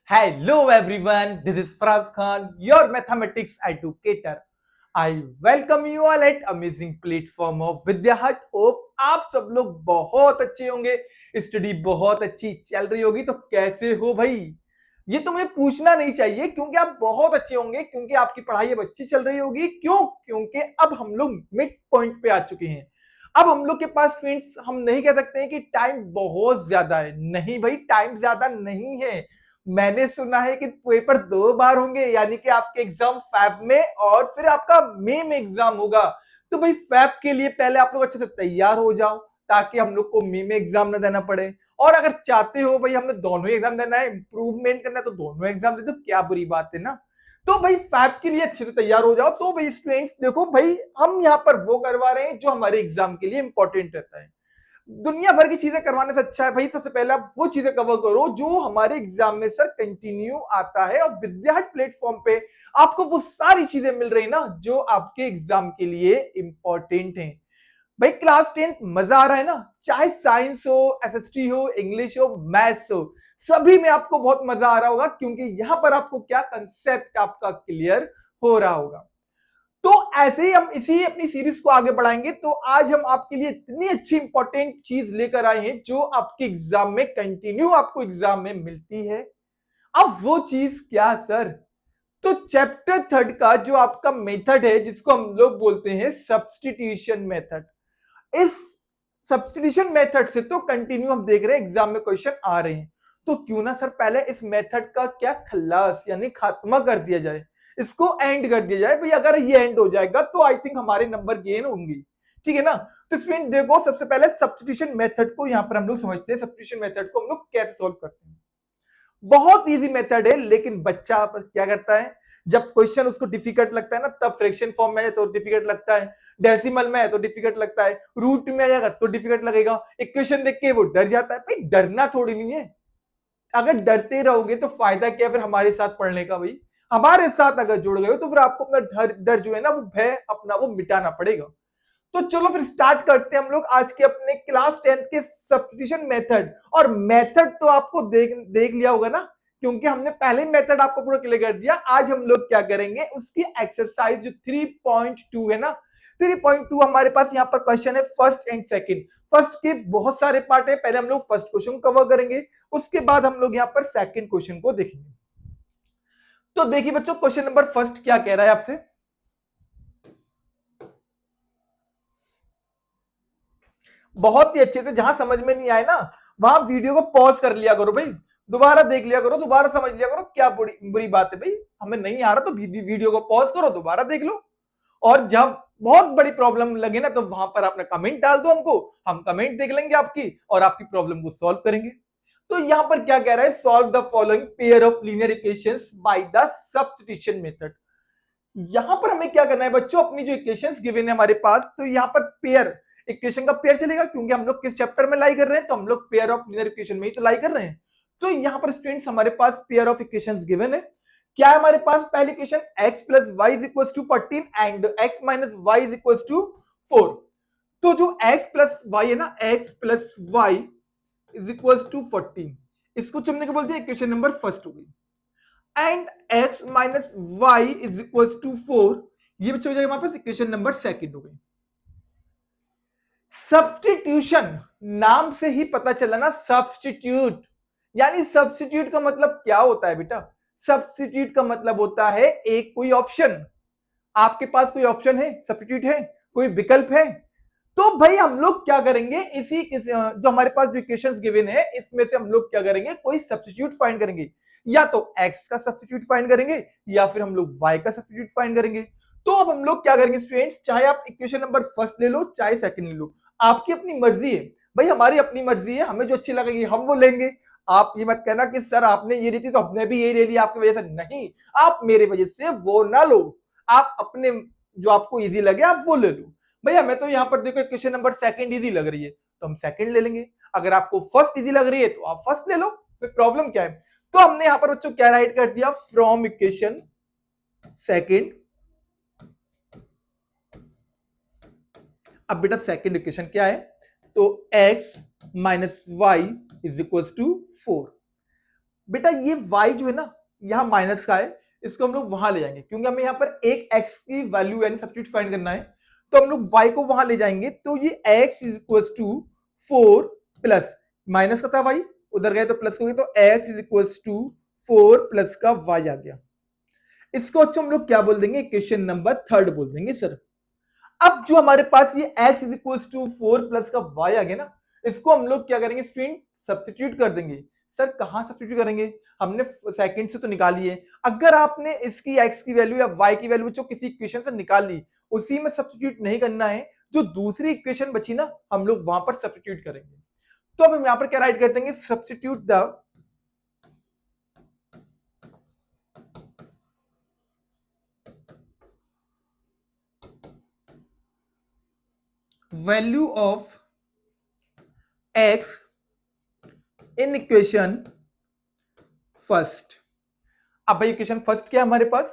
Hello everyone, this is Faraz Khan, your mathematics educator. I welcome you all at amazing platform of Vidya Hut. Hope आप सब लोग बहुत अच्छे होंगे, study बहुत अच्छी चल रही होगी। तो कैसे हो भाई? ये तो मुझे पूछना नहीं चाहिए क्योंकि आप बहुत अच्छे होंगे, क्योंकि आपकी पढ़ाई अब अच्छी चल रही होगी। क्यों? क्योंकि अब हम लोग मिड पॉइंट पे आ चुके हैं। अब हम लोग के पास स्टूडेंट्स, हम नहीं कह सकते हैं कि टाइम बहुत ज्यादा है। नहीं भाई, टाइम ज्यादा नहीं है। मैंने सुना है कि पेपर 2 बार होंगे, यानी कि आपके एग्जाम फैब में और फिर आपका मई में एग्जाम होगा। तो भाई फैब के लिए पहले आप लोग अच्छे से तैयार हो जाओ, ताकि हम लोग को मई में एग्जाम ना देना पड़े। और अगर चाहते हो भाई हमने दोनों ही एग्जाम देना है, इंप्रूवमेंट करना है, तो दोनों एग्जाम दे दो, क्या बुरी बात है ना। तो भाई फैब के लिए अच्छे से तैयार हो जाओ। तो भाई स्टूडेंट्स देखो भाई, हम यहाँ पर वो करवा रहे हैं जो हमारे एग्जाम के लिए इंपॉर्टेंट रहता है। दुनिया भर की चीजें करवाने से अच्छा है भाई सबसे पहले आप वो चीजें कवर करो जो हमारे एग्जाम में सर कंटिन्यू आता है। और विद्याहट प्लेटफॉर्म पे आपको वो सारी चीजें मिल रही ना जो आपके एग्जाम के लिए इंपॉर्टेंट है। भाई क्लास 10 मजा आ रहा है ना? चाहे साइंस हो, एसएसटी हो, इंग्लिश हो, मैथ्स हो, सभी में आपको बहुत मजा आ रहा होगा, क्योंकि यहां पर आपको क्या कंसेप्ट आपका क्लियर हो रहा होगा। तो ऐसे ही हम इसी अपनी सीरीज को आगे बढ़ाएंगे। तो आज हम आपके लिए इतनी अच्छी इंपॉर्टेंट चीज लेकर आए हैं जो आपके एग्जाम में कंटिन्यू आपको एग्जाम में मिलती है। अब वो चीज क्या सर? तो चैप्टर 3 का जो आपका मेथड है, जिसको हम लोग बोलते हैं सब्स्टिट्यूशन मेथड, इस सब्स्टिट्यूशन मेथड से तो कंटिन्यू हम देख रहे हैं एग्जाम में क्वेश्चन आ रहे हैं। तो क्यों ना सर पहले इस मेथड का क्या खल्लास यानी खात्मा कर दिया जाए, इसको एंड कर दिया जाए। भाई अगर ये एंड हो जाएगा तो आई थिंक हमारे नंबर गेन होंगे, ठीक है ना। तो स्टूडेंट देखो, सबसे पहले सब्स्टिट्यूशन मेथड को यहां पर हम लोग समझते हैं। सब्स्टिट्यूशन मेथड को हम लोग कैसे सोल्व करते हैं? बहुत इजी मेथड है, लेकिन बच्चा क्या करता है, जब क्वेश्चन उसको डिफिकल्ट लगता है ना, तब फ्रैक्शन फॉर्म में है तो डिफिकल्ट लगता है, डेसिमल में है तो डिफिकल्ट लगता है, रूट में आ जाएगा तो डिफिकल्ट लगेगा, इक्वेशन देख के वो डर जाता है। भाई डरना थोड़ी नहीं है। अगर डरते रहोगे तो फायदा क्या फिर हमारे साथ पढ़ने का? भाई हमारे साथ अगर जुड़ गए हो तो फिर आपको अपना डर जो है ना, वो भय अपना वो मिटाना पड़ेगा। तो चलो फिर स्टार्ट करते हैं हम लोग आज के अपने क्लास 10 के सब्स्टिट्यूशन मेथड। और मेथड तो आपको देख देख लिया होगा ना, क्योंकि हमने पहले मेथड आपको पूरा क्लियर कर दिया। आज हम लोग क्या करेंगे, उसकी एक्सरसाइज जो 3.2 है ना, 3.2 हमारे पास यहाँ पर क्वेश्चन है फर्स्ट एंड सेकंड। फर्स्ट के बहुत सारे पार्ट है, पहले हम लोग फर्स्ट क्वेश्चन कवर करेंगे, उसके बाद हम लोग यहाँ पर सेकंड क्वेश्चन को देखेंगे। तो देखिए बच्चों, क्वेश्चन नंबर फर्स्ट क्या कह रहा है आपसे। बहुत ही अच्छे से, जहां समझ में नहीं आए ना वहां वीडियो को पॉज कर लिया करो भाई, दोबारा देख लिया करो, दोबारा समझ लिया करो। क्या बुरी बुरी बात है भाई, हमें नहीं आ रहा तो वीडियो को पॉज करो, दोबारा देख लो। और जब बहुत बड़ी प्रॉब्लम लगे ना, तो वहां पर आपने कमेंट डाल दो हमको, हम कमेंट देख लेंगे आपकी और आपकी प्रॉब्लम को सॉल्व करेंगे। तो यहां पर क्या कह रहा है, solve the following pair of linear equations by the substitution method. यहां पर हमें क्या करना है बच्चों, अपनी जो इक्वेशंस गिवन है हमारे पास, तो यहां पर पेयर, इक्वेशन का पेयर चलेगा, क्योंकि हम लोग किस चैप्टर में लाई कर रहे हैं, तो हम लोग पेयर ऑफ लीनियर इक्वेशन में ही तो लाई कर रहे हैं। तो यहां पर स्टूडेंट्स हमारे पास पेयर ऑफ इक्वेशंस गिवन है। क्या है हमारे पास? पहली equation x plus y is equal to 14 and x minus y is equal to 4। तो जो x प्लस वाई है ना, x plus y is equal to 14, इसको चुनने के बोलते हैं इक्वेशन नंबर फर्स्ट हो गई। And x minus y is equal to 4, ये बच्चे हो जाएगा हमारे पास इक्वेशन नंबर सेकंड हो गई। सब्स्टिट्यूशन नाम से ही पता चला ना, सब्स्टिट्यूट यानी सब्स्टिट्यूट का मतलब क्या होता है बेटा? सब्स्टिट्यूट का मतलब होता है एक कोई ऑप्शन, आपके पास कोई ऑप्शन है, सब्स्टिट्यूट है, कोई विकल्प है। तो भाई हम लोग क्या करेंगे, जो हमारे पास जो इक्वेशंस गिवन है, इसमें से हम लोग क्या करेंगे, कोई सब्स्टिट्यूट फाइंड करेंगे। या तो x का सब्स्टिट्यूट फाइंड करेंगे, या फिर हम लोग y का सब्स्टिट्यूट फाइंड करेंगे। तो अब हम लोग क्या करेंगे स्टूडेंट्स, चाहे आप इक्वेशन नंबर फर्स्ट ले लो, चाहे सेकंड ले लो, आपकी अपनी मर्जी है। भाई हमारी अपनी मर्जी है, हमें जो अच्छी लगेगी हम वो लेंगे। आप ये मत कहना कि सर आपने ये ली थी तो हमने भी यही ले लिया आपकी वजह से। नहीं, आप मेरी वजह से वो ना लो, आप अपने जो आपको इजी लगे आप वो ले लो। भैया मैं तो यहाँ पर देखो क्वेश्चन नंबर सेकंड इजी लग रही है तो हम सेकंड ले लेंगे, अगर आपको फर्स्ट इजी लग रही है तो आप फर्स्ट ले लो, फिर प्रॉब्लम क्या है। तो हमने यहाँ पर बच्चों क्या राइट कर दिया, फ्रॉम इक्वेशन सेकंड। अब बेटा सेकंड इक्वेशन क्या है, तो x minus y is equal to 4। बेटा ये y जो है ना यहाँ माइनस का है, इसको हम लोग वहां ले जाएंगे क्योंकि हमें यहाँ पर एक x की वैल्यू यानी सब्स्टिट्यूट फाइंड करना है, तो हम लोग y को वहां ले जाएंगे। तो ये x is equal to 4 plus minus का था y, उधर गए तो प्लस हो गया, तो x is equal to 4 plus का y आ गया। इसको अच्छा हम लोग क्या बोल देंगे, इक्वेशन नंबर 3 बोल देंगे सर। अब जो हमारे पास ये x is equal to 4 plus का y आ गया ना, इसको हम लोग क्या करेंगे स्टूडेंट, सब्स्टिट्यूट कर देंगे। सर कहां सब्स्टिट्यूट करेंगे, हमने सेकंड से तो निकाली है, अगर आपने इसकी x की वैल्यू या y की वैल्यू जो किसी इक्वेशन से निकाल ली उसी में सब्स्टिट्यूट नहीं करना है, जो दूसरी इक्वेशन बची ना हम लोग वहां पर सब्स्टिट्यूट करेंगे। तो अब हम यहां पर क्या राइट कर देंगे, substitute the value of x in equation first. अब भाई इक्वेशन फर्स्ट क्या है हमारे पास,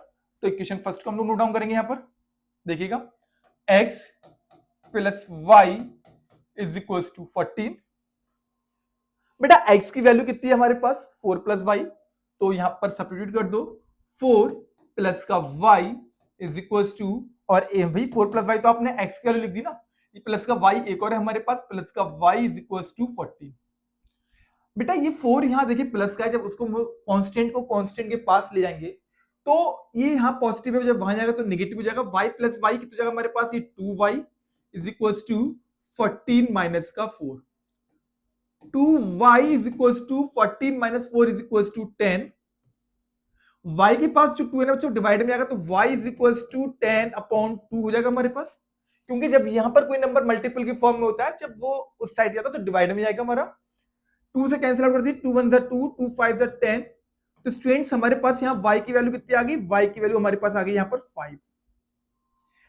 तो इक्वेशन फर्स्ट को हम लोग नोट डाउन करेंगे। यहां पर देखिएगा x plus y is equal to 14। बेटा x की वैल्यू कितनी है हमारे पास, 4 प्लस वाई, तो यहां पर सब्स्टिट्यूट कर दो, 4 प्लस का y इज इक्वल टू, और भाई 4 प्लस वाई तो आपने x की वैल्यू लिख दी ना, ये प्लस का y एक और है हमारे पास, प्लस का y इज इक्वल टू 14। बेटा ये 4 यहां देखिए प्लस का है, जब उसको कांस्टेंट को कांस्टेंट के पास ले जाएंगे तो ये यहां पॉजिटिव है, जब वहां जाएगा तो नेगेटिव हो जाएगा। y प्लस वाई कितनी जगह हमारे पास, ये 2y is equal to 14 minus का 4, 2y is equal to 14 minus 4 is equal to 10। y के पास जो 2 है ना बच्चों डिवाइड में जाएगा तो y is equal to 10 upon 2 हो जाएगा हमारे पास, क्योंकि जब यहां पर कोई नंबर मल्टीपल की फॉर्म में होता है, जब वो उस साइड जाता है तो डिवाइड में जाएगा हमारा, 2 से कैंसिल आउट कर दी, 2 1 2, 2 5 10। तो स्टूडेंट्स हमारे पास यहाँ y की वैल्यू कितनी आ गई, y की वैल्यू हमारे पास आ गई यहाँ पर 5।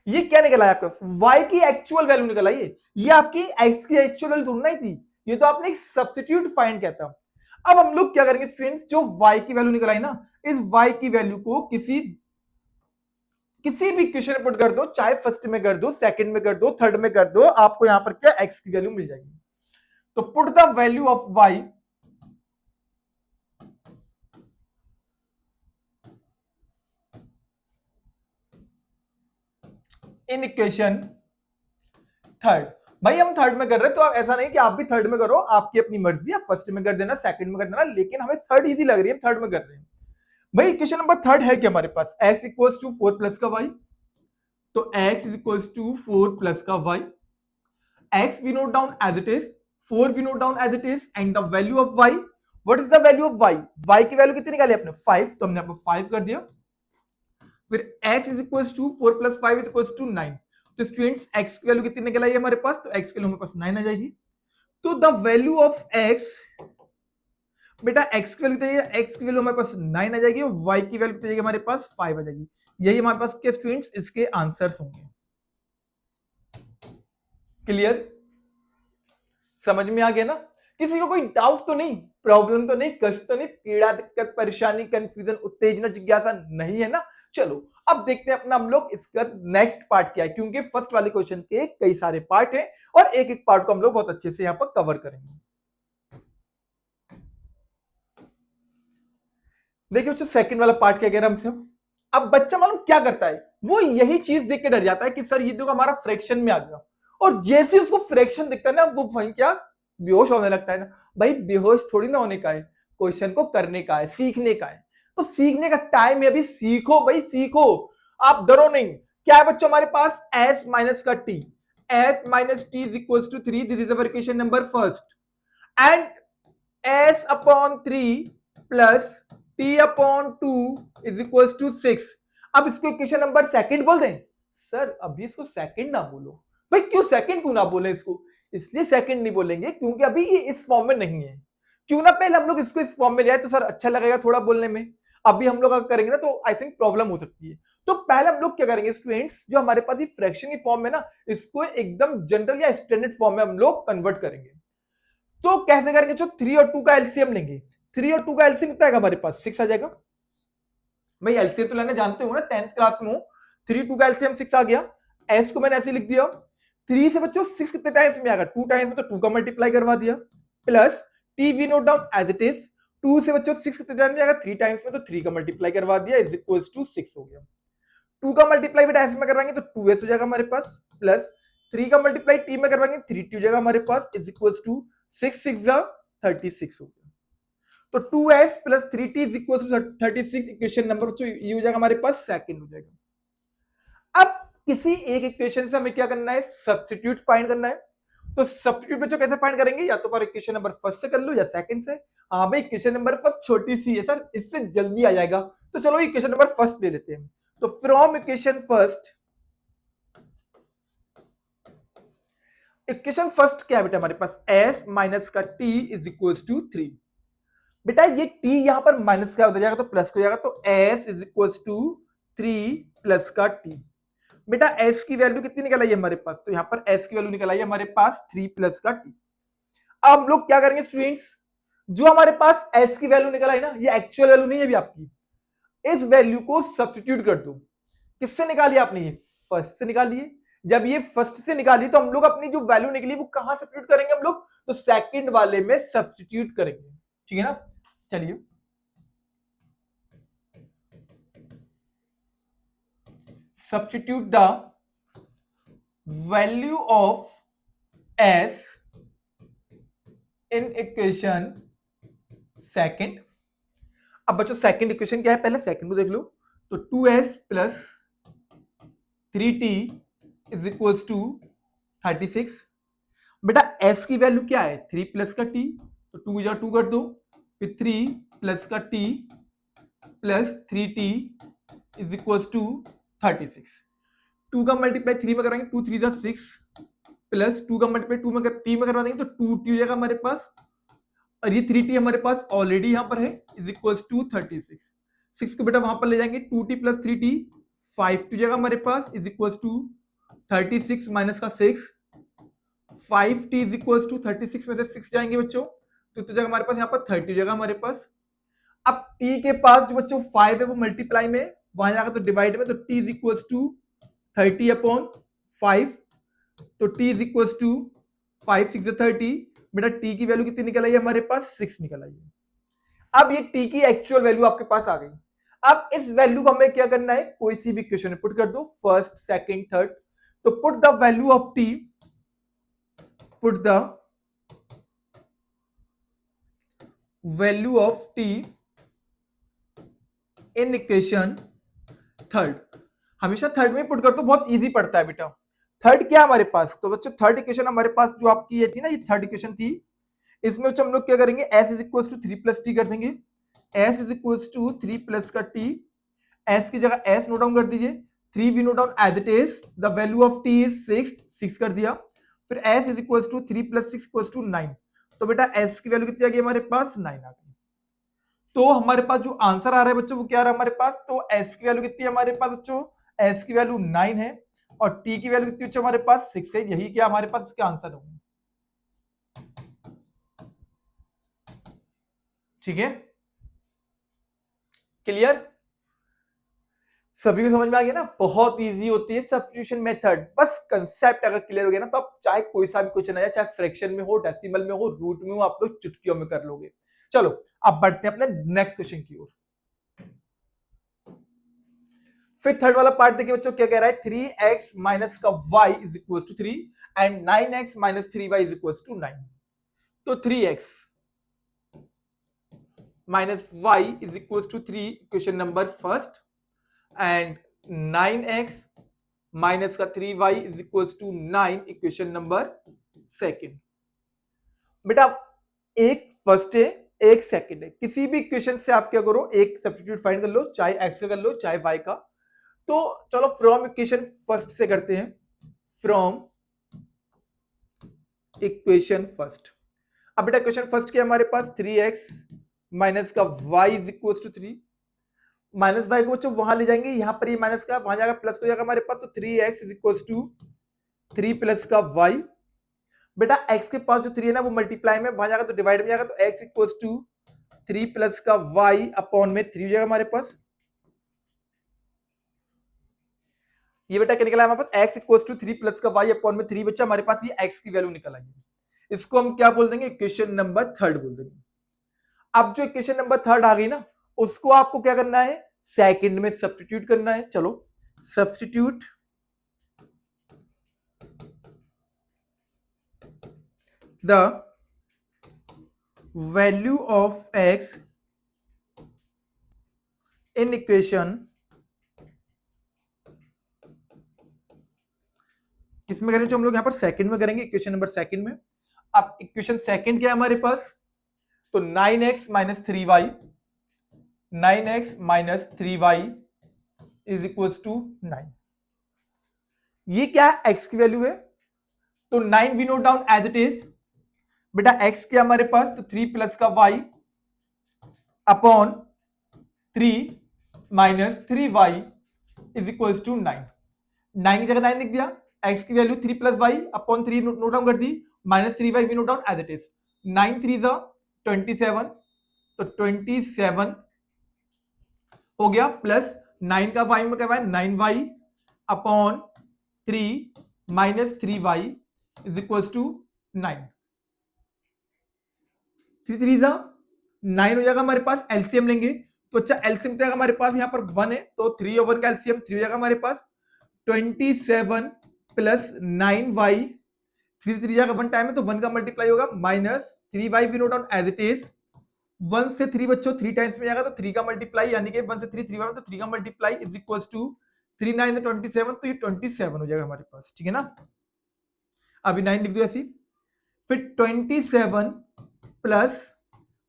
ये क्या निकला है आपके पास, y की एक्चुअल वैल्यू निकल आई है, ये आपकी x की एक्चुअल वैल्यू ढूंढना ही थी, ये तो आपने सब्स्टिट्यूट फाइंड किया था। अब हम लोग क्या करेंगे स्टूडेंट्स, जो y की वैल्यू निकल आई ना, इस y की वैल्यू को किसी भी इक्वेशन में पुट कर दो, चाहे फर्स्ट में कर दो, सेकंड में कर दो, थर्ड में कर दो, आपको यहां पर क्या x की वैल्यू मिल जाएगी। तो put the value of y in equation third. भाई हम थर्ड में कर रहे हैं, तो आप ऐसा नहीं कि आप भी थर्ड में करो, आपकी अपनी मर्जी है, फर्स्ट में कर देना, सेकंड में कर देना, लेकिन हमें थर्ड इजी लग रही है, थर्ड में कर रहे हैं। भाई इक्वेशन नंबर थर्ड है कि हमारे पास x इक्वल्स टू 4 प्लस का y, तो x is equals to 4 plus का y, x we note down as it is, 4 we note down as it is, and the value of y, what is the value of y, y की value कितनी निकाली आपने 5, तो हमने यहाँ पर 5 कर दिया। फिर x is equals to 4 plus 5 is equals to 9, तो स्टूडेंट्स x की वैल्यू कितनी निकल आई है हमारे पास, तो x की वैल्यू हमारे पास 9 आ जाएगी। तो द वैल्यू ऑफ x, बेटा x की वैल्यू कितनी, x की वैल्यू हमारे पास 9 आ जाएगी, और y की वैल्यू कितनी हमारे पास 5 आ जाएगी। यही हमारे पास के स्टूडेंट्स इसके आंसर्स होंगे। क्लियर, समझ में आ गया ना, किसी को कोई डाउट तो नहीं, प्रॉब्लम तो नहीं, कष्ट तो नहीं, पीड़ा दिक्कत परेशानी कंफ्यूजन उत्तेजना जिज्ञासा नहीं है ना। चलो अब देखते हैं अपना हम लोग इसका नेक्स्ट पार्ट क्या है, क्योंकि फर्स्ट वाले क्वेश्चन के कई सारे पार्ट हैं और एक एक पार्ट को हम लोग बहुत अच्छे से यहां पर कवर करेंगे। देखिए बच्चों सेकंड वाला पार्ट क्या कह रहा है हमसे, अब बच्चा मालूम क्या करता है, वो यही चीज देख के डर जाता है कि सर ये देखो हमारा फ्रैक्शन में आ गया, और जैसे उसको फ्रैक्शन दिखता है ना वो वहीं क्या बेहोश होने लगता है ना। भाई बेहोश थोड़ी ना होने का है, क्वेश्चन को करने का है, सीखने का है, तो सीखने का टाइम है अभी, सीखो भाई सीखो, आप डरो नहीं। क्या है बच्चों हमारे पास s माइनस का t, s minus t is equal to 3, this is our equation number first, and s upon 3 plus t upon 2 is equal to 6। अब इसको इक्वेशन नंबर सेकंड बोल दें, सर अभी इसको सेकंड ना बोलो। भाई क्यों सेकंड क्यों ना बोले इसको, इसलिए सेकंड नहीं बोलेंगे क्योंकि अभी ये इस फॉर्म में नहीं है। क्यों ना पहले हम लोग इसको इस फॉर्म में ले आए तो सर अच्छा लगेगा थोड़ा बोलने में, अभी हम लोग अगर करेंगे ना तो आई थिंक प्रॉब्लम हो सकती है। तो पहले हम लोग क्या करेंगे स्टूडेंट्स, जो हमारे पास ये फ्रैक्शन की फॉर्म है ना, इसको एकदम जनरल या स्टैंडर्ड फॉर्म में हम लोग कन्वर्ट करेंगे। तो कैसे करेंगे, जो 3 और 2 का एलसीएम लेंगे, 3 और 2 का एलसीएम कितना आएगा हमारे पास 6 आ जाएगा। भाई एलसीएम तो लेना जानते हो ना, 10th क्लास में हो, 3 2 का एलसीएम 6 आ गया, एस को मैंने ऐसे लिख दिया, 3 से बच्चों 6 कितने टाइम्स में आएगा 2 टाइम्स में, तो 2 का मल्टीप्लाई करवा दिया, plus t we note down as it is, 2 से बच्चों 6 कितने टाइम जाएगा 3 टाइम्स में, तो 3 का मल्टीप्लाई करवा दिया इज इक्वल्स टू 6 हो गया। 2 का मल्टीप्लाई बेटा एस में करवाएंगे तो 2s हो जाएगा हमारे पास, प्लस 3 का मल्टीप्लाई टी में करवाएंगे 3t हो जाएगा हमारे पास इज इक्वल्स टू 6 6 36 हो गया। तो 2s plus 3t is equals to 36 equation number बच्चों ये हो जाएगा हमारे पास सेकंड हो जाएगा। अब किसी एक इक्वेशन से हमें क्या करना है, सब्स्टिट्यूट फाइंड करना है। तो सब्स्टिट्यूट बच्चों कैसे फाइंड करेंगे, या तो फिर इक्वेशन नंबर फर्स्ट से कर लो या सेकंड से। हाँ भाई इक्वेशन नंबर फर्स्ट छोटी सी है सर, इससे जल्दी आ जाएगा, तो चलो इक्वेशन नंबर फर्स्ट ले लेते हैं। तो from equation first, equation first क्या है बेटा हमारे पास, s माइनस का t इज इक्वल्स टू 3। बेटा ये t यहां पर माइनस का हो जाएगा तो प्लस हो जाएगा, तो s is equals to 3 plus का t। बेटा s की वैल्यू कितनी निकल आई है हमारे पास, तो यहां पर s की वैल्यू निकल आई है हमारे पास 3 प्लस का t। अब हम लोग क्या करेंगे स्टूडेंट्स, जो हमारे पास s की वैल्यू निकल आई ना, ये एक्चुअल वैल्यू नहीं है अभी आपकी, इस वैल्यू को सब्स्टिट्यूट कर दो। किससे निकाली आपने, ये फर्स्ट से निकाली है। जब ये फर्स्ट से निकाली तो हम लोग अपनी जो वैल्यू निकली वो कहां सब्स्टिट्यूट करेंगे हम लोग, तो सेकंड वाले में सब्स्टिट्यूट करेंगे, ठीक है ना। चलिए substitute the value of s in equation second. अब बच्चों सेकंड इक्वेशन क्या है, पहले सेकंड को देख लो। तो 2s plus 3t is equals to 36। बेटा s की वैल्यू क्या है 3 प्लस का t, तो 2 या 2 कर दो, फिर 3 प्लस का t plus 3t is equals to 36। 2 का मल्टीप्लाई 3 में कराएंगे 2 3 जा 6, प्लस 2 का मल्टीप्लाई 2 में t में करवा देंगे तो 2t हो जाएगा हमारे पास, और ये 3t हमारे पास ऑलरेडी यहां पर है इज इक्वल्स टू 36। 6 को बेटा वहां पर ले जाएंगे 2t प्लस 3t 5t जगह हमारे पास इज इक्वल्स टू 36 माइनस का 6, 5t इज इक्वल्स टू 36 में से 6 जाएंगे बच्चों तो जगह हमारे पास यहाँ पर 30 जगह हमारे पास। अब t के पास जो बच्चों 5 है वो मल्टीप्लाई में, वहां जाकर तो डिवाइड में, तो t is equals to 30 upon 5, तो t इज इक्वल्स टू 5 6 30। बेटा t की वैल्यू कितनी निकल आई है हमारे पास 6 निकल आई है। अब ये t की एक्चुअल वैल्यू आपके पास आ गई। अब इस वैल्यू को हमें क्या करना है, कोई सी भी इक्वेशन में पुट कर दो, फर्स्ट सेकंड थर्ड। तो put the value of t, put the value of t in equation third. हमेशा थर्ड में पुट कर दो, बहुत इजी पड़ता है बेटा। थर्ड क्या हमारे पास, तो बच्चों थर्ड इक्वेशन हमारे पास जो आपकी ये थी ना, ये थर्ड इक्वेशन थी, इसमें बच्चों हम लोग क्या करेंगे, s is equals to 3 plus t कर देंगे। s is equals to 3 plus का t, s की जगह s नोट डाउन कर दीजिए, 3 भी note down as it is, the value of t is 6 कर दिया, फिर s is equals to 3 plus 6 equals to 9। तो बेटा s की वैल्यू कितनी आ गई हमारे पास 9 आ गई। तो हमारे पास जो आंसर आ रहा है बच्चों वो क्या आ रहा है हमारे पास, तो s की वैल्यू कितनी है हमारे पास बच्चों, s की वैल्यू 9 है और t की वैल्यू कितनी बच्चों हमारे पास 6 है। यही क्या हमारे पास इसका आंसर होगा, ठीक है। क्लियर, सभी को समझ में आ गया ना, बहुत इजी होती है सब्स्टिट्यूशन मेथड। बस कंसेप्ट अगर क्लियर हो गया ना, तो आप चाहे कोई सा भी क्वेश्चन आया, चाहे फ्रैक्शन में हो, डेसिमल में हो, रूट में हो, आप लोग चुटकियों में कर लोगे। चलो अब बढ़ते हैं अपने नेक्स्ट क्वेश्चन की ओर। फिर थर्ड वाला पार्ट देखिए बच्चों क्या कह रहा है, 3x माइनस का y is equal to 3 and 9x minus 3y is equal to 9। तो 3x minus y is equal to 3 equation number first, and 9x minus का 3y is equal to 9 equation number second. बेटा एक first है एक second है, किसी भी equation से आप क्या करो, एक सब्स्टिट्यूट फाइंड कर लो, चाहे x का कर लो चाहे y का। तो चलो फ्रॉम इक्वेशन फर्स्ट से करते हैं, फ्रॉम इक्वेशन फर्स्ट। अब बेटा इक्वेशन फर्स्ट क्या हमारे पास, 3x माइनस का y is equal to 3, minus y को बच्चों वहां ले जाएंगे, यहां पर ये माइनस का वहां जाएगा प्लस हो जाएगा हमारे पास, तो 3x is equal to 3 plus का y। बेटा x के पास जो 3 है ना वो मल्टीप्लाई में, वहां जाएगा तो डिवाइड में जाएगा, तो x इक्वल टू 3 प्लस का y अपॉन में 3 हो जाएगा हमारे पास। ये बेटा क्या निकला हमारे पास, x इक्वल्स टू 3 प्लस का y अपॉन में 3 बच्चा हमारे पास ये x की वैल्यू निकल आई है। इसको हम क्या बोल देंगे, इक्वेशन नंबर थर्ड बोल देंगे। अब जो इक्वेशन नंबर थर्ड आ गई ना, उसको आपको क्या करना है, सेकंड में सब्स्टिट्यूट करना है। चलो substitute the value of x in equation, किसमें करेंगे हम लोग, यहां पर सेकंड में करेंगे, इक्वेशन नंबर सेकंड में। अब इक्वेशन सेकंड क्या है हमारे पास, तो 9x minus 3y, 9x minus 3y is equal to 9। ये क्या है, x की वैल्यू है, तो 9 we note down as it is. बेटा x क्या हमारे पास, तो 3 प्लस का y upon 3 minus 3y is equal to 9। 9 की जगह 9 लिख दिया, x की value 3 plus y upon 3 note down कर दी, minus 3y we note down as it is. 9 3 जा 27, तो 27 हो गया, प्लस 9 का y में क्या है 9y upon 3 minus 3y is equal to 9। 3 3 जा 9 हो जाएगा हमारे पास, एलसीएम लेंगे तो अच्छा एलसीएम क्या हमारे पास यहाँ पर 1 है, तो 3 ओवर का एलसीएम 3 हो जाएगा हमारे पास। 27 प्लस 9y, 3 3 जाएगा 1 टाइम है तो 1 का मल्टीप्लाई होगा, minus 3y we note down as it is. 1 से 3 बच्चों 3 टाइम्स में जाएगा तो 3 का मल्टीप्लाई, यानी कि 1 से 3 3 बार, तो 3 का मल्टीप्लाई इज इक्वल टू 3 9 27, तो ये 27 हो जाएगा हमारे पास, ठीक है ना। अभी 9 लिख दो ऐसी, फिर 27 प्लस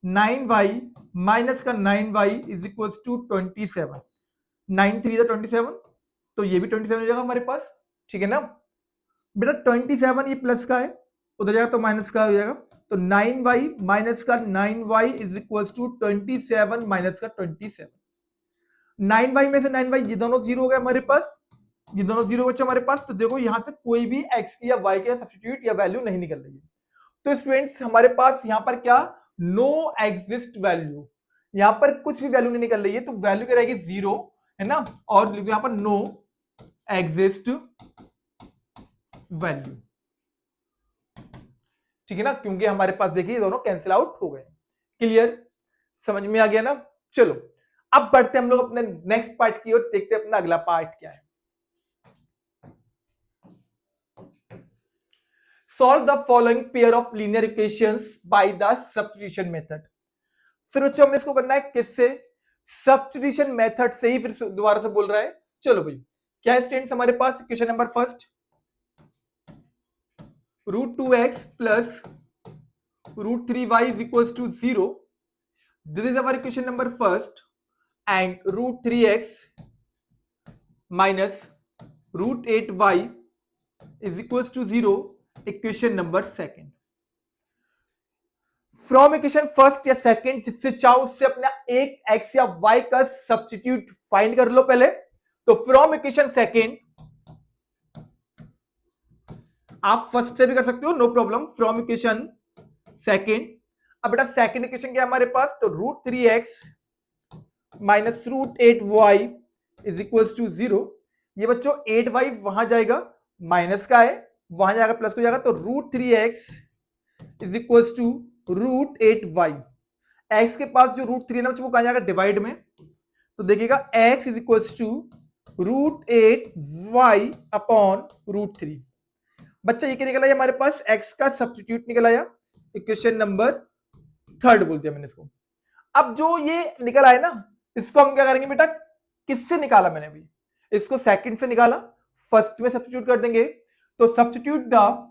9y माइनस का 9y इज इक्वल टू 27। 9 3 27, तो ये भी 27 हो जाएगा हमारे पास, ठीक है ना। बेटा 27 ये प्लस का है, उधर जाएगा तो माइनस का हो जाएगा, तो 9y माइनस का 9y is equal to 27 minus का 27। 9y में से 9y ये दोनों जीरो हो गए हमारे पास, ये दोनों जीरो बचे हमारे पास, तो देखो यहां से कोई भी x की या y की सब्स्टिट्यूट या वैल्यू नहीं निकल रही है। तो स्टूडेंट्स हमारे पास यहां पर क्या, नो एग्जिस्ट वैल्यू, यहां पर कुछ भी वैल्यू नहीं निकल रही है, तो वैल्यू क्या रहेगी, जीरो है ना, और यहां पर नो एग्जिस्ट वैल्यू, ठीक है ना, क्योंकि हमारे पास देखिए दोनों कैंसिल आउट हो गए। क्लियर, समझ में आ गया ना। चलो अब बढ़ते हम लोग अपने नेक्स्ट पार्ट की ओर, देखते हैं अपना अगला पार्ट क्या है। Solve the following pair of linear equations by the substitution method। फिर बच्चों हमें इसको करना है किससे, सब्स्टिट्यूशन मेथड से ही, फिर दोबारा से बोल रहा है। चलो भाई क्या है स्टूडेंट्स हमारे पास, equation number first, √2x plus √3y is equal to 0। This is our equation number first, and √3x minus √8y is equal to 0, equation number second. From equation first या सेकंड, जिससे चाहो उससे अपना एक x या y का substitute find कर लो पहले। तो फ्रॉम इक्वेशन सेकंड, आप फर्स्ट से भी कर सकते हो, no problem. From equation second, अब बेटा सेकंड इक्वेशन क्या है हमारे पास, तो √3x minus √8y is equal to 0। ये बच्चों 8y वहां जाएगा, माइनस का है, वहां जाएगा प्लस हो जाएगा, तो √3x is equal to √8y। x के पास जो √3 है ना वो कहां जाएगा, डिवाइड में, तो देखिएगा x is equal to √8y upon √3। बच्चा ये क्या निकल आया हमारे पास, x का सब्स्टिट्यूट निकल आया, इक्वेशन नंबर थर्ड बोलते हैं मैंने इसको। अब जो ये निकल आया ना, इसको हम क्या करेंगे बेटा, किससे निकाला मैंने अभी, इसको सेकंड से निकाला, फर्स्ट में सब्स्टिट्यूट कर देंगे, तो substitute the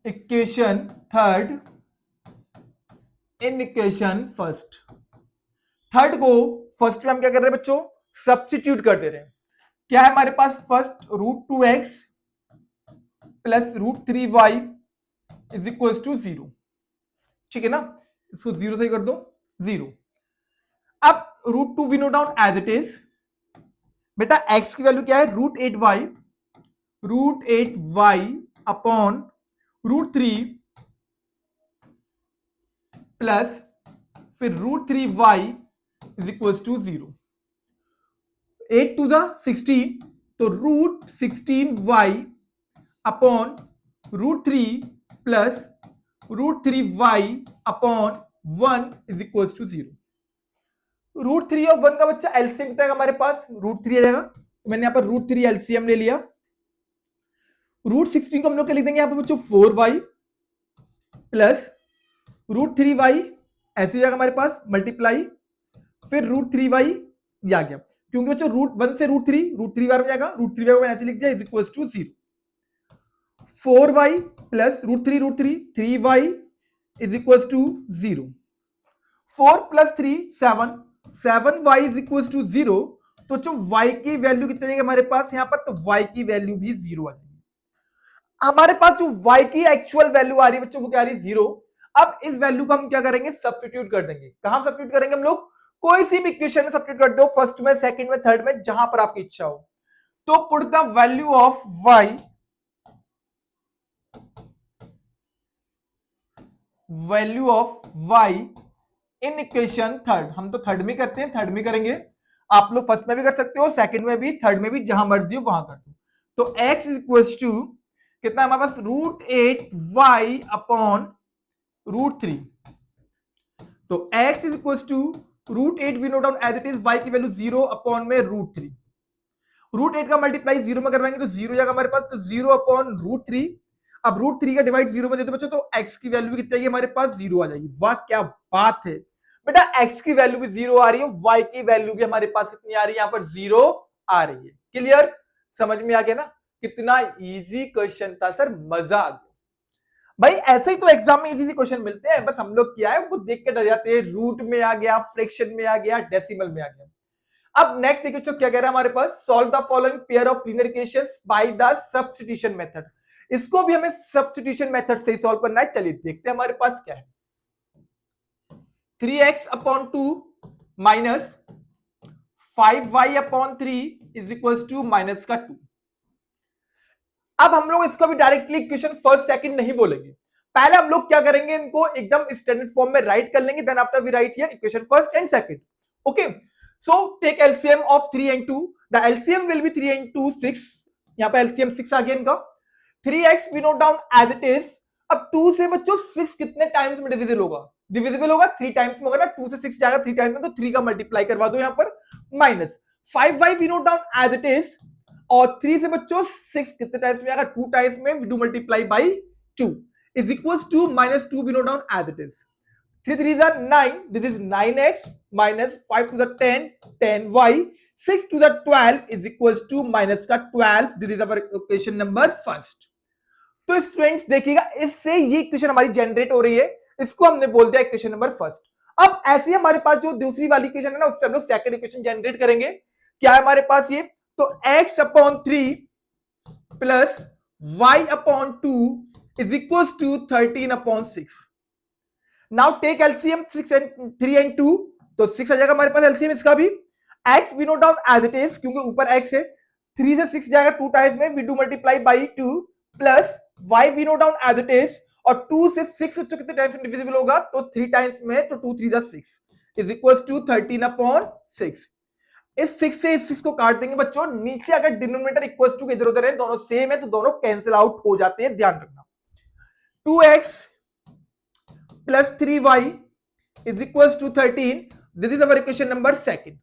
equation third in equation first. Third को फर्स्ट में हम क्या कर रहे हैं बच्चों, सब्स्टिट्यूट कर दे रहे हैं। क्या है हमारे पास, first √2x plus √3y is equal to 0, ठीक है ना, इसको 0 से कर दो 0। अब √2 we note down as it is. बेटा x की वैल्यू क्या है, √8y अपॉन √3 प्लस फिर √3y is equal to 0। 8 two the 16, तो root 16y upon root 3 plus root 3y upon 1 is equal to 0। Root 3 और 1 का बच्चा एलसीएम कितना है हमारे पास, रूट 3 आ जाएगा। तो मैंने यहां पर रूट 3 एलसीएम ले लिया। रूट 16 को हम लोग क्या लिख देंगे यहां पर बच्चों, 4y प्लस रूट 3y ऐसे हो जाएगा हमारे पास, मल्टीप्लाई फिर रूट 3y आ गया, क्योंकि बच्चों रूट 1 से रूट 3 बार में जाएगा, रूट 3 मैंने ऐसे लिख दिया is equal to 0। 4y plus root 3y is equal to 0। 4 plus 3 7, 7y is equal to 0। तो जो y की वैल्यू कितनी है हमारे पास यहां पर, तो y की वैल्यू भी 0 आ जाएगी। हमारे पास जो y की एक्चुअल वैल्यू आ रही है बच्चों, वो क्या आ रही है, 0। अब इस वैल्यू को हम क्या करेंगे, सब्स्टिट्यूट कर देंगे। कहां सब्स्टिट्यूट करेंगे हम लोग, कोई सी भी इक्वेशन में सब्स्टिट्यूट कर दो, फर्स्ट में, सेकंड में, थर्ड में, जहां पर आपकी इच्छा हो। तो put the value of y, value of y in equation third. हम तो थर्ड में करते हैं, थर्ड में करेंगे, आप लोग फर्स्ट में भी कर सकते हो, सेकंड में भी, थर्ड में भी, जहां मर्जी हो वहां कर दो। तो x इज इक्वल टू कितना है हमारे पास, रूट 8y अपॉन रूट 3। तो x is equal to root 8 we note down as it is, y की वैल्यू 0 अपॉन में रूट 3। रूट 8 का मल्टीप्लाई 0 में करवाएंगे तो 0 जाएगा हमारे पास, तो 0 अपॉन रूट 3। अब रूट 3 का डिवाइड 0 में देते बच्चों, तो x की वैल्यू भी कितनी आएगी हमारे पास, 0 आ जाएगी। वाह क्या बात है बेटा, x की वैल्यू भी 0 आ रही है, y की वैल्यू भी हमारे पास कितनी आ रही है, यहां पर 0 आ रही है। क्लियर, समझ में आ गया ना, कितना इजी क्वेश्चन था सर, मजा आ गया भाई। ऐसे ही तो एग्जाम में इजी क्वेश्चन मिलते हैं, बस हम लोग क्या है वो देख के डर जाते हैं, रूट में आ गया, फ्रैक्शन में आ गया, डेसिमल में आ गया। अब नेक्स्ट देखिए बच्चों क्या कह रहा है हमारे पास, solve the following pair of linear equations by the substitution method. इसको भी हमें सब्स्टिट्यूशन मेथड से ही सॉल्व करना है। चलिए देखते हैं हमारे पास क्या है। 3x upon 2 minus 5y upon 3 is equal to minus का 2। अब हम लोग इसको भी डायरेक्टली इक्वेशन फर्स्ट सेकंड नहीं बोलेंगे, पहले हम लोग क्या करेंगे, इनको एकदम स्टैंडर्ड फॉर्म में राइट कर लेंगे, then after we write here equation first and second. Okay, so take LCM of 3 and 2, the LCM will be 3 and 2 6। यहां पे एलसीएम 6 आ गया इनका। 3x we note down as it is. अब 2 से बच्चों 6 कितने टाइम्स में डिविजिबल होगा, डिविजिबल होगा 3 टाइम्स में होगा ना, 2 से 6 जाएगा 3 टाइम्स में, तो 3 का मल्टीप्लाई करवा दो यहां पर, minus 5y we note down as it is, और 3 से बच्चों 6 कितने टाइम्स में आएगा, 2 टाइम्स में, we do multiply by 2 is equals to minus 2 we note down as it is. 3 3 are 9, this is 9x minus 5 to the 10, 10y, 6 to the 12 is equals to minus का 12, this is our equation number first। तो students देखिएगा, इससे ये equation हमारी generate हो रही है, इसको हमने बोल दिया इक्वेशन नंबर फर्स्ट। अब ऐसे ही हमारे पास जो दूसरी वाली इक्वेशन है ना, उससे हम लोग सेकंड इक्वेशन जनरेट करेंगे। क्या है हमारे पास ये, तो x upon 3 plus y upon 2 is equal to 13 upon 6। Now take LCM 6 and 3 and 2, तो 6 आ जाएगा हमारे पास एलसीएम इसका भी। x we note down as it is, क्योंकि ऊपर x है, 3 से 6 जाएगा 2 टाइम्स में, we do multiply by 2 plus y we note down as it is, और 2 से 6 बच्चों कितने टाइम्स में डिविजिबल होगा, तो 3 टाइम्स में, तो 2 3 जा 6 इज इक्वल टू 13 अपॉन 6। इस 6 से इस 6 को काट देंगे बच्चों, नीचे अगर डिनोमिनेटर इक्वल टू के इधर उधर है, दोनों सेम है, तो दोनों कैंसिल आउट हो जाते हैं, ध्यान रखना। 2x plus 3y is equal to 13, this is our equation number second.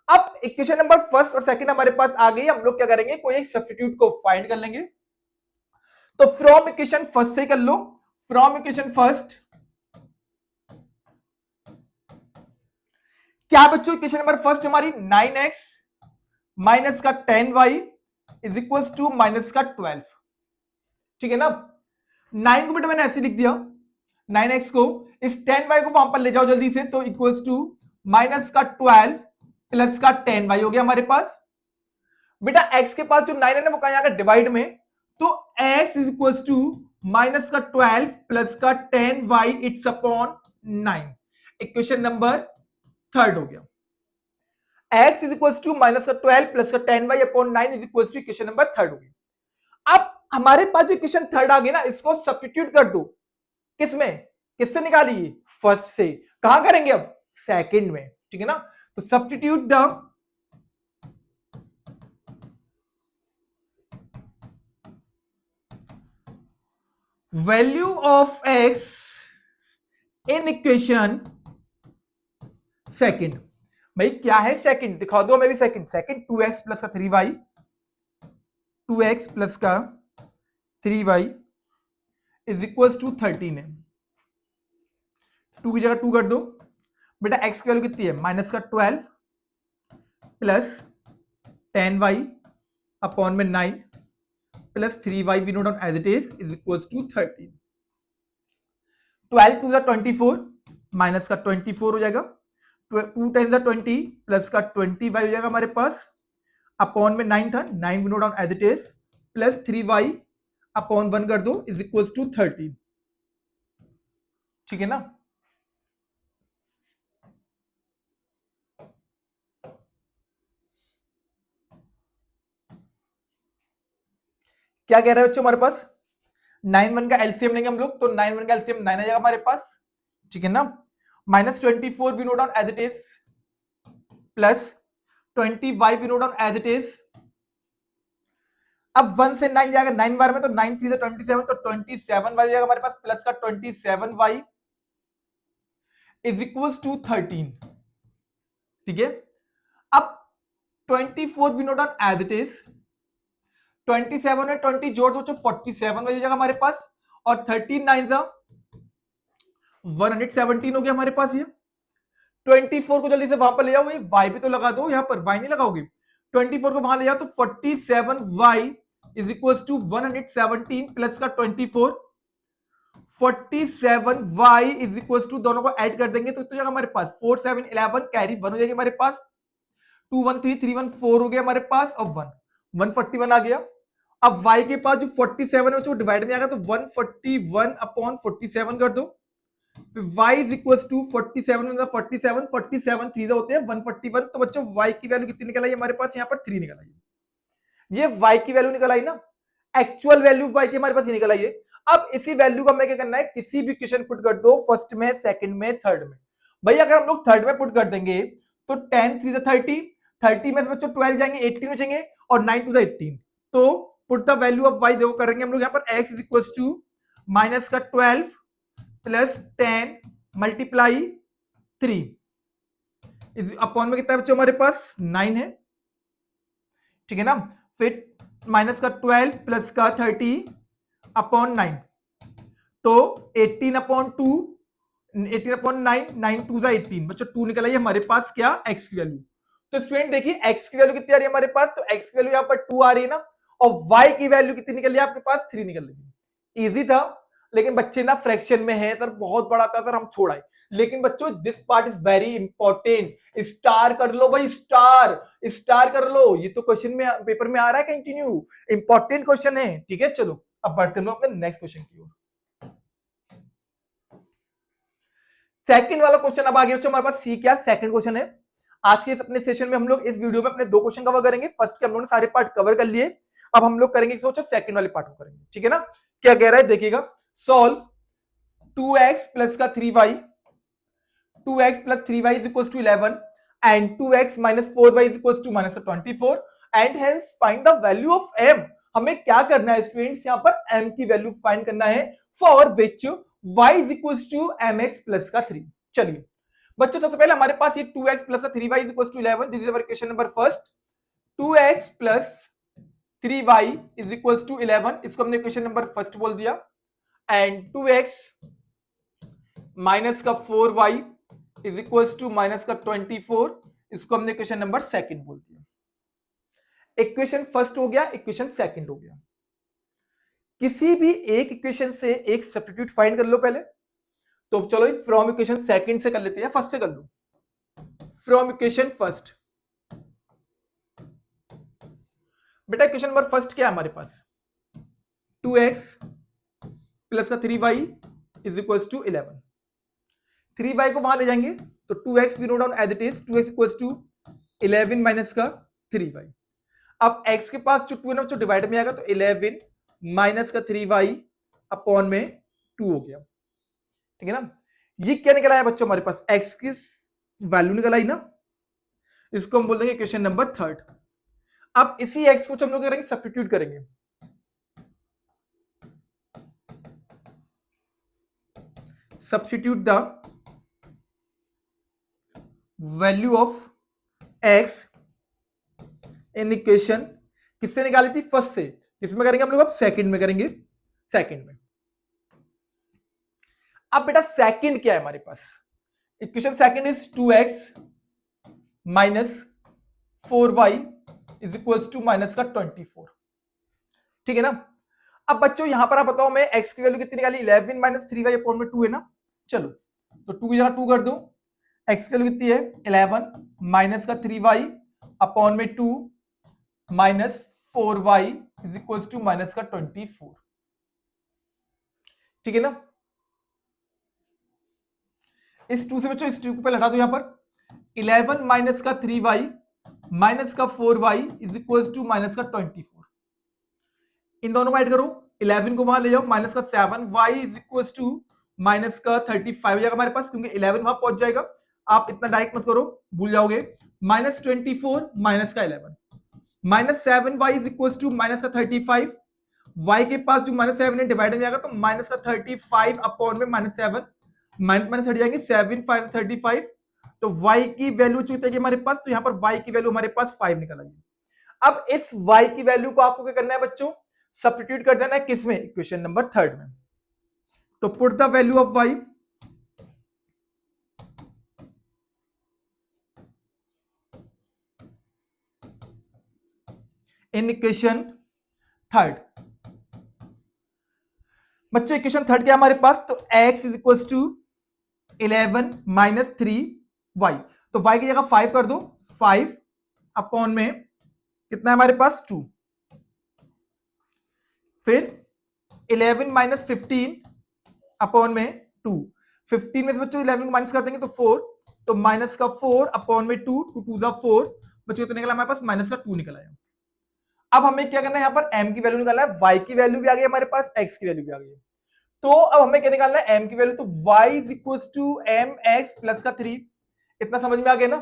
अब इक्वेशन नंबर फर्स्ट और सेकंड हमारे पास आ गई, हम लोग क्या करेंगे, कोई एक सब्स्टिट्यूट को फाइंड कर लेंगे। तो फ्रॉम इक्वेशन फर्स्ट से कर लो, फ्रॉम इक्वेशन फर्स्ट क्या बच्चों, इक्वेशन नंबर फर्स्ट हमारी 9x माइनस का 10y is equal to minus का 12, ठीक है ना। 9 को बेटा मैंने ऐसे लिख दिया, 9x को, इस 10y को वहां पर ले जाओ जल्दी से, तो इक्वल्स टू माइनस का 12 प्लस का 10y हो गया हमारे पास। बेटा x के पास जो 9 है ना, वो कहां आएगा, डिवाइड में, तो x is equals to minus का 12 प्लस का 10y it's upon 9, equation number third हो गया। x is equals to minus का 12 प्लस का 10y upon 9 is equals to equation number third हो गया। अब हमारे पास जो इक्वेशन थर्ड आ गई ना, इसको सब्स्टिट्यूट कर दो, किसमें, किससे निकालिए, फर्स्ट से। कहां करेंगे अब, सेकंड में। ठीक है ना। तो substitute the value of x in equation second. भाई क्या है सेकंड, दिखा दो हमें भी सेकंड। सेकंड 2x प्लस का 3y, 2x प्लस का 3y इज इक्वल टू 13 है। 2 की जगह 2 कर दो बेटा। x की वैल्यू कितनी है, माइनस का 12 प्लस 10y अपॉन में 9 plus 3y we note down as it is equal to 13। 12 two 24 minus का 24 हो जाएगा। 2 टाइम्स 20 प्लस का 25 हो जाएगा हमारे पास, अपॉन में 9 था, 9 we note down as it is plus 3y upon 1 कर दो इज इक्वल टू 13। ठीक है ना। क्या कह रहे हैं बच्चों हमारे पास, 9 1 का एलसीएम लेंगे हम लोग, तो 9 1 का एलसीएम 9 आ जाएगा हमारे पास। ठीक है ना। Minus 24 we note down as it is plus 20y we note down as it is. अब 1 से 9 जाएगा 9 बार में, तो 9 3 27, तो 27 y जाएगा हमारे पास प्लस का 27y इज इक्वल टू 13। ठीक है। अब 24 we note down as it is, 27 में 20 जोड़ दो तो 47 हो जाएगा हमारे पास, और 13 9 जा 117 हो गया हमारे पास। ये 24 को जल्दी से वहां पर ले जाओ, ये y भी तो लगा दो, यहां पर y नहीं लगाओगे। 24 को वहां ले जाओ तो 47y is equal to 117 plus का 24, 47y इज इक्वल टू, दोनों को ऐड कर देंगे तो जाएगा हमारे पास 4 7 11 कैरी 1 हो जाएगी हमारे पास, 2 1 3 3 1 4 हो गया हमारे पास, और 1 141 आ गया। अब y के पास जो 47 है वो डिवाइड में आ गया, तो 141 अपॉन 47 कर दो, y इज इक्वल टू 47 मतलब 47 47 3 होते हैं 141। तो बच्चों y की वैल्यू कितनी निकल आई हमारे पास, यहाँ पर 3 निकल आई। ये y की वैल्यू निकल आई ना, एक्चुअल वैल्यू y की हमारे पास ये निकल आई है। अब इसी वैल्यू को हमें क्या करना है, किसी भी इक्वेशन पुट कर दो, फर्स्ट में, सेकंड में, थर्ड में। भाई अगर हम लोग थर्ड में पुट कर देंगे तो 10 3 30, 30 में से बच्चों 12 जाएंगे, 18 बचेंगे, और 9 2 18। तो put the value of y देखो करेंगे हम लोग यहाँ पर, x is equal to minus का 12 प्लस 10 मल्टीप्लाई 3 अपॉन में कितना बच्चों हमारे पास 9 है। ठीक है ना। फिर माइनस का 12 प्लस का 30 अपॉन 9, तो 18 अपॉन 2, 18 अपॉन 9, 9 2 18 बच्चों 2 निकल आई हमारे पास क्या, x की वैल्यू। तो स्टूडेंट देखिए x की वैल्यू कितनी आ रही है हमारे पास, तो x की वैल्यू यहाँ पर 2 आ रही है ना, और y की वैल्यू कितनी निकल रही है आपके पास, 3 निकल रही है। इजी था, लेकिन बच्चे ना फ्रैक्शन में है सर, बहुत बड़ा था सर, हम छोड़ाए। लेकिन बच्चों this part is very important, star कर लो भाई, स्टार स्टार कर लो, ये तो क्वेश्चन में पेपर में आ रहा है कंटिन्यू, इंपॉर्टेंट क्वेश्चन है। ठीक है, चलो अब बढ़ते हैं अपने नेक्स्ट क्वेश्चन की ओर। सेकंड वाला क्वेश्चन अब आगे बच्चों हमारे पास सी क्या, सेकंड क्वेश्चन है। आज के अपने सेशन में हम लोग इस वीडियो में अपने 2 क्वेश्चन कवर करेंगे। फर्स्ट के हम लोगों ने सारे पार्ट कवर कर लिए, अब हम लोग करेंगे सोचो सेकंड वाले पार्ट को करेंगे। ठीक है ना। क्या कह रहा है देखिएगा, सॉल्व 2x प्लस का 3y, 2x plus 3y is equal to 11 and 2x minus 4y is equal to minus 24 and hence find the value of m। हमें क्या करना है स्टूडेंट्स, यहाँ पर m की वैल्यू फाइंड करना है, for which y is equal to mx plus का 3। चलिए बच्चों सबसे पहले हमारे पास ये 2x प्लस का 3y is equal to 11, this is our equation number first. 2x plus 3y is equal to 11, इसको हमने इक्वेशन नंबर फर्स्ट बोल दिया, एंड 2x माइनस का 4y is equal to minus का 24, इसको हमने इक्वेशन नंबर सेकंड बोल दिया। इक्वेशन फर्स्ट हो गया, इक्वेशन सेकंड हो गया। किसी भी एक इक्वेशन से एक सब्स्टिट्यूट फाइंड कर लो पहले, तो चलो फ्रॉम इक्वेशन सेकंड से कर लेते हैं, फर्स्ट से कर लो। फ्रॉम इक्वेशन फर्स्ट, बेटा इक्वेशन नंबर फर्स्ट क्या है हमारे पास, 2x प्लस का 3y is equal to 11। 3y को वहां ले जाएंगे तो 2x we note down as it is, 2x equal to 11 minus का 3y। अब x के पास जो 2 है ना जो डिवाइड में आएगा, तो 11 माइनस का 3y अपॉन में 2 हो गया। ठीक है ना। ये क्या निकल आया बच्चों हमारे पास, x की वैल्यू निकल आई ना, इसको हम बोल देंगे क्वेश्चन नंबर 3। अब इसी एक्स को हम लोग करेंगे सब्स्टिट्यूट करेंगे, substitute the value of x in equation, किससे निकाली थी, फर्स्ट से, किसमें करेंगे हम लोग, अब सेकंड में करेंगे, सेकंड में। अब बेटा सेकंड क्या है हमारे पास, equation second is 2x minus 4y is equal to minus का 24, ठीक है ना। अब बच्चों यहां पर आप बताओ, मैं x की वैल्यू कितनी निकाली, 11 माइनस 3y अपॉन में 2 है ना, चलो तो 2 की जगह 2 कर दो, x की वैल्यू कितनी है 11 माइनस का 3y अपॉन में 2 minus 4y is equal to minus का 24, ठीक है ना। इस 2 से बच्चों इस 2 को पहले हटा दो, यहां पर 11 माइनस का 3y माइनस का 4y is equal to minus का 24, इन दोनों को ऐड करो, 11 को वहां ले जाओ, माइनस का 7y is equal to minus का 35 हो जाएगा हमारे पास, क्योंकि 11 वहां पहुंच जाएगा, आप इतना डायरेक्ट मत करो, भूल जाओगे, माइनस 24 माइनस का 11 minus 7y is equal to minus का 35, y के पास जो माइनस 7 है डिवाइड में जाएगा तो माइनस का 35 अपॉन में माइनस 7, माइनस हट जाएंगे, 7 5 35, तो y की वैल्यू चुकी हमारे पास, तो यहां पर y की वैल्यू हमारे पास 5 निकल आई। अब इस y की वैल्यू को आपको क्या करना है बच्चों, सब्स्टिट्यूट कर देना है किसमें, इक्वेशन नंबर 3 में। तो put the value of y in equation 3। बच्चों इक्वेशन 3 क्या है हमारे पास, तो x is equal to 11 minus 3y, तो y की जगह 5 कर दो, 5 अपॉन में कितना है हमारे पास 2, फिर 11 माइनस 15 अपॉन में 2, 15 में से बच्चों 11 को माइनस कर देंगे तो 4, तो माइनस का 4 अपॉन में 2, 2 2 जा 4, बच्चों तो निकला हमारे पास माइनस का 2 निकल आया। अब हमें क्या करना है, यहाँ पर m की वैल्यू निकालना है, y की वैल्यू भी आ गई हमारे पास, x की वैल्यू भी आ गई है, तो अब हमें क्या निकालना है, m की वैल्यू, तो y is equal to mx plus का 3, इतना समझ में आ गया ना।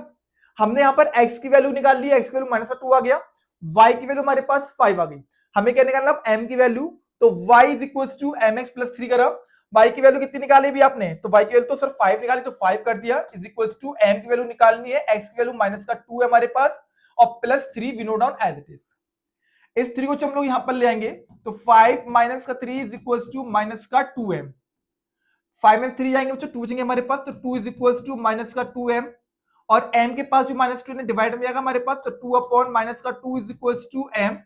हमने यहाँ पर x की वैल्यू निकाल ली, x की वैल्यू माइनस का 2 आ गया, y की वैल्यू हमारे पास 5 आ गई, हमें क्या निकालना है m की वैल्यू, तो y is equal to mx plus 3 करा, y की वैल्यू कितनी निकाली भी आपने, तो y की वैल्यू तो सिर्फ 5 निकाली, तो 5 कर दिया, इज इक्वल टू m की वैल्यू निकालनी है, x की वैल्यू माइनस का 2 है हमारे पास, और plus 3 we note down as it is. इस 3 को हम लोग यहां पर ले आएंगे, तो 5 माइनस का 3 इज इक्वल टू माइनस का 2m, 5 में 3 जाएंगे बच्चों 2 बचेंगे हमारे पास, तो 2 इज इक्वल टू माइनस का 2m, और m के पास जो माइनस 2 ने डिवाइड में जाएगा हमारे पास, तो 2 अपॉन माइनस का 2 इज इक्वल टू m,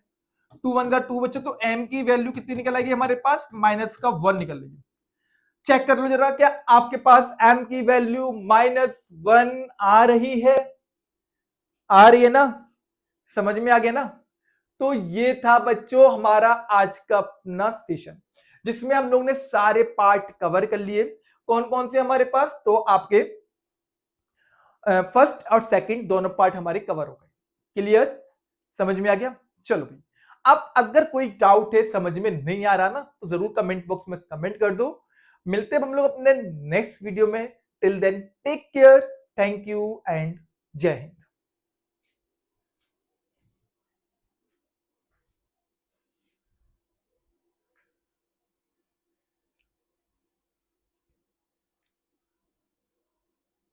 2 1 का 2 बच्चों, तो m की वैल्यू कितनी निकल आएगी हमारे पास, माइनस का 1 निकल आएगी। चेक कर लो जरा, क्या आपके पास m की वैल्यू -1 आ रही है, आ रही है ना, समझ में आ गया ना। तो ये था बच्चों हमारा आज का अपना सेशन, जिसमें हम लोग ने सारे पार्ट कवर कर लिए। कौन कौन से हमारे पास, तो आपके फर्स्ट और सेकंड दोनों पार्ट हमारे कवर हो गए। क्लियर, समझ में आ गया। चलो भाई, अब अगर कोई डाउट है, समझ में नहीं आ रहा ना, तो जरूर कमेंट बॉक्स में कमेंट कर दो। मिलते हैं हम लोग अपने नेक्स्ट वीडियो में। Till then take care, thank you and जय हिंद।